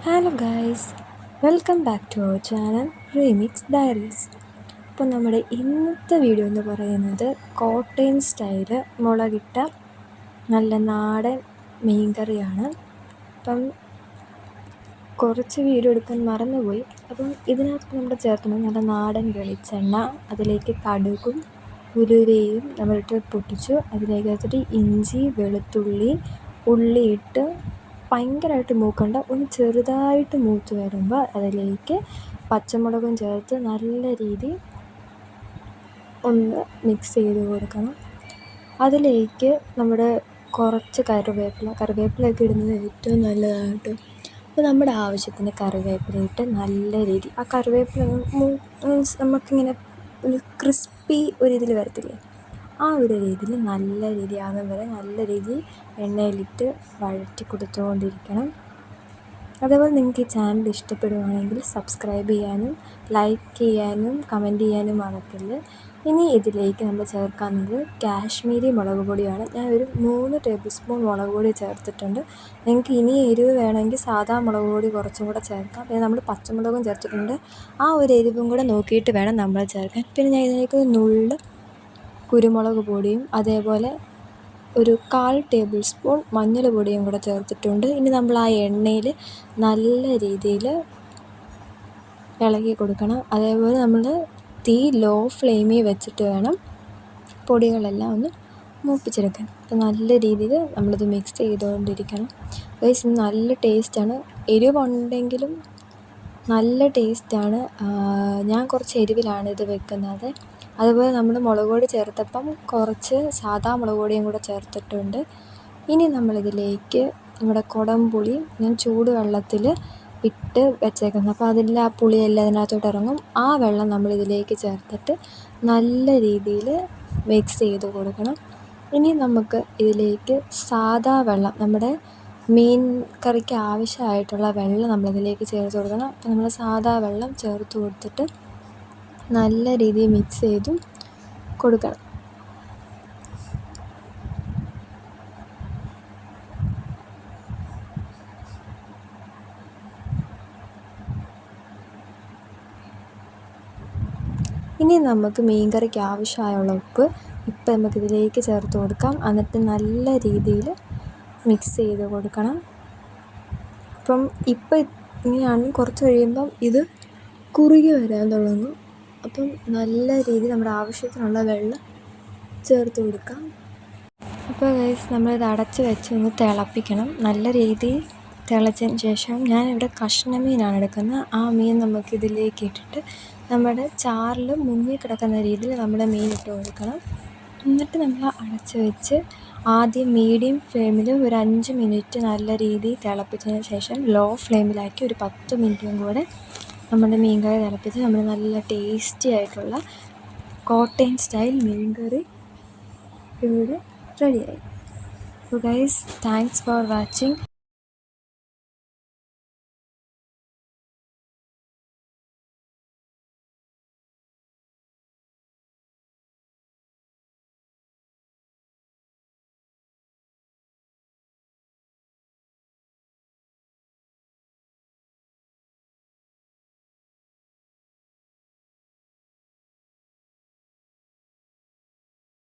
Hello guys, welcome back to our channel remix diaries. അപ്പോൾ നമ്മുടെ ഇന്നത്തെ വീഡിയോ എന്ന് പറയുന്നത് കോട്ടയം സ്റ്റൈല് മുളകിട്ട നല്ല നാടൻ മീൻകറിയാണ്. അപ്പം കുറച്ച് വീഡിയോ എടുക്കാൻ മറന്നുപോയി. അപ്പം ഇതിനകത്ത് നമ്മൾ ചേർക്കുന്നത് നല്ല നാടൻ വെളിച്ചെണ്ണ, അതിലേക്ക് കടുകും ഉലുവയും നമ്മളിട്ട് പൊട്ടിച്ചു. അതിലേക്ക് ഇഞ്ചി, വെളുത്തുള്ളി, ഉള്ളിയിട്ട് ഭയങ്കരമായിട്ട് മൂക്കണ്ട, ഒന്ന് ചെറുതായിട്ട് മൂത്ത് വരുമ്പോൾ അതിലേക്ക് പച്ചമുളകും ചേർത്ത് നല്ല രീതി ഒന്ന് മിക്സ് ചെയ്ത് കൊടുക്കണം. അതിലേക്ക് നമ്മുടെ കുറച്ച് കറിവേപ്പിലയൊക്കെ ഇടുന്നത് ഏറ്റവും നല്ലതാണ് കേട്ടോ. അപ്പോൾ നമ്മുടെ ആവശ്യത്തിന് കറിവേപ്പില ഇട്ട് നല്ല രീതി ആ കറിവേപ്പില മീൻസ് നമുക്കിങ്ങനെ ഒരു ക്രിസ്പി ഒരിതിൽ വരത്തില്ലേ, ആ ഒരു രീതിയിൽ നല്ല രീതിയാകുന്ന വരെ നല്ല രീതിയിൽ എണ്ണയിലിട്ട് വഴറ്റി കൊടുത്തുകൊണ്ടിരിക്കണം. അതേപോലെ നിങ്ങൾക്ക് ഈ ചാനൽ ഇഷ്ടപ്പെടുകയാണെങ്കിൽ സബ്സ്ക്രൈബ് ചെയ്യാനും ലൈക്ക് ചെയ്യാനും കമൻറ്റ് ചെയ്യാനും മറക്കല്ല്. ഇനി ഇതിലേക്ക് നമ്മൾ ചേർക്കുന്നത് കാശ്മീരി മുളക് പൊടിയാണ്. ഞാൻ ഒരു 3 ടേബിൾ സ്പൂൺ മുളക് പൊടി ചേർത്തിട്ടുണ്ട്. നിങ്ങൾക്ക് ഇനി എരിവ് വേണമെങ്കിൽ സാധാ മുളക് പൊടി കുറച്ചും കൂടെ ചേർക്കാം. പിന്നെ നമ്മൾ പച്ചമുളകും ചേർത്തിട്ടുണ്ട്. ആ ഒരു എരിവും കൂടെ നോക്കിയിട്ട് വേണം നമ്മൾ ചേർക്കാൻ. പിന്നെ ഞാൻ ഇതിലേക്ക് നുള്ള് കുരുമുളക് പൊടിയും അതേപോലെ ഒരു 1/4 ടേബിൾ സ്പൂൺ മഞ്ഞൾ പൊടിയും കൂടെ ചേർത്തിട്ടുണ്ട്. ഇനി നമ്മൾ ആ എണ്ണയിൽ നല്ല രീതിയിൽ ഇളക്കി കൊടുക്കണം. അതേപോലെ നമ്മൾ തീ ലോ ഫ്ലെയിമിൽ വെച്ചിട്ട് വേണം പൊടികളെല്ലാം ഒന്ന് മൂപ്പിച്ചെടുക്കാൻ. അപ്പോൾ നല്ല രീതിയിൽ നമ്മളിത് മിക്സ് ചെയ്തുകൊണ്ടിരിക്കണം. ഗൈസ്, നല്ല ടേസ്റ്റാണ്. എരിവുണ്ടെങ്കിലും നല്ല ടേസ്റ്റാണ്. ഞാൻ കുറച്ച് എരിവിലാണ് ഇത് വെക്കുന്നത്. അതുപോലെ നമ്മൾ മുളക് പൊടി ചേർത്തപ്പം കുറച്ച് സാദാ മുളക് പൊടിയും കൂടെ ചേർത്തിട്ടുണ്ട്. ഇനി നമ്മളിതിലേക്ക് നമ്മുടെ കുടംപുളി ഞാൻ ചൂടുവെള്ളത്തിൽ ഇട്ട് വെച്ചേക്കുന്നത്, അപ്പോൾ അതിൽ ആ പുളിയെല്ലാം അതിനകത്തോട്ട് ഇറങ്ങും. ആ വെള്ളം നമ്മളിതിലേക്ക് ചേർത്തിട്ട് നല്ല രീതിയിൽ മിക്സ് ചെയ്ത് കൊടുക്കണം. ഇനി നമുക്ക് ഇതിലേക്ക് സാദാ വെള്ളം, നമ്മുടെ മീൻ കറിക്ക് ആവശ്യമായിട്ടുള്ള വെള്ളം നമ്മളിതിലേക്ക് ചേർത്ത് കൊടുക്കണം. അപ്പോൾ നമ്മൾ സാദാ വെള്ളം ചേർത്ത് കൊടുത്തിട്ട് നല്ല രീതിയിൽ മിക്സ് ചെയ്തും കൊടുക്കണം. ഇനി നമുക്ക് മീൻ കറിക്ക് ആവശ്യമായുള്ള ഉപ്പ് ഇപ്പം നമുക്കിതിലേക്ക് ചേർത്ത് കൊടുക്കാം. എന്നിട്ട് നല്ല രീതിയിൽ മിക്സ് ചെയ്ത് കൊടുക്കണം. അപ്പം ഇപ്പം ഇങ്ങനെയാണെങ്കിൽ കുറച്ച് കഴിയുമ്പം ഇത് കുറുകി വരാൻ തുടങ്ങും. അപ്പം നല്ല രീതിയിൽ നമ്മുടെ ആവശ്യത്തിനുള്ള വെള്ളം ചേർത്ത് കൊടുക്കാം. അപ്പോൾ ഗൈസ്, നമ്മളിത് അടച്ച് വെച്ച് ഒന്ന് തിളപ്പിക്കണം. നല്ല രീതിയിൽ തിളച്ചതിന് ശേഷം ഞാനിവിടെ കഷ്ണമീനാണ് എടുക്കുന്നത്. ആ മീൻ നമുക്കിതിലേക്ക് ഇട്ടിട്ട് നമ്മുടെ ചാറിൽ മുങ്ങി കിടക്കുന്ന രീതിയിൽ നമ്മുടെ മീൻ ഇട്ട് കൊടുക്കണം. എന്നിട്ട് നമ്മൾ അടച്ച് വെച്ച് ആദ്യം മീഡിയം ഫ്ലെയിമിൽ ഒരു 5 മിനിറ്റ് നല്ല രീതിയിൽ തിളപ്പിച്ചതിന് ശേഷം ലോ ഫ്ലെയിമിലാക്കി ഒരു 10 മിനിറ്റും കൂടെ നമ്മുടെ മീൻ കറി തിളപ്പിച്ച് നമ്മൾ നല്ല ടേസ്റ്റി ആയിട്ടുള്ള കോട്ടയം സ്റ്റൈൽ മീൻ കറി ഇവിടെ റെഡിയായി. So guys, thanks for watching.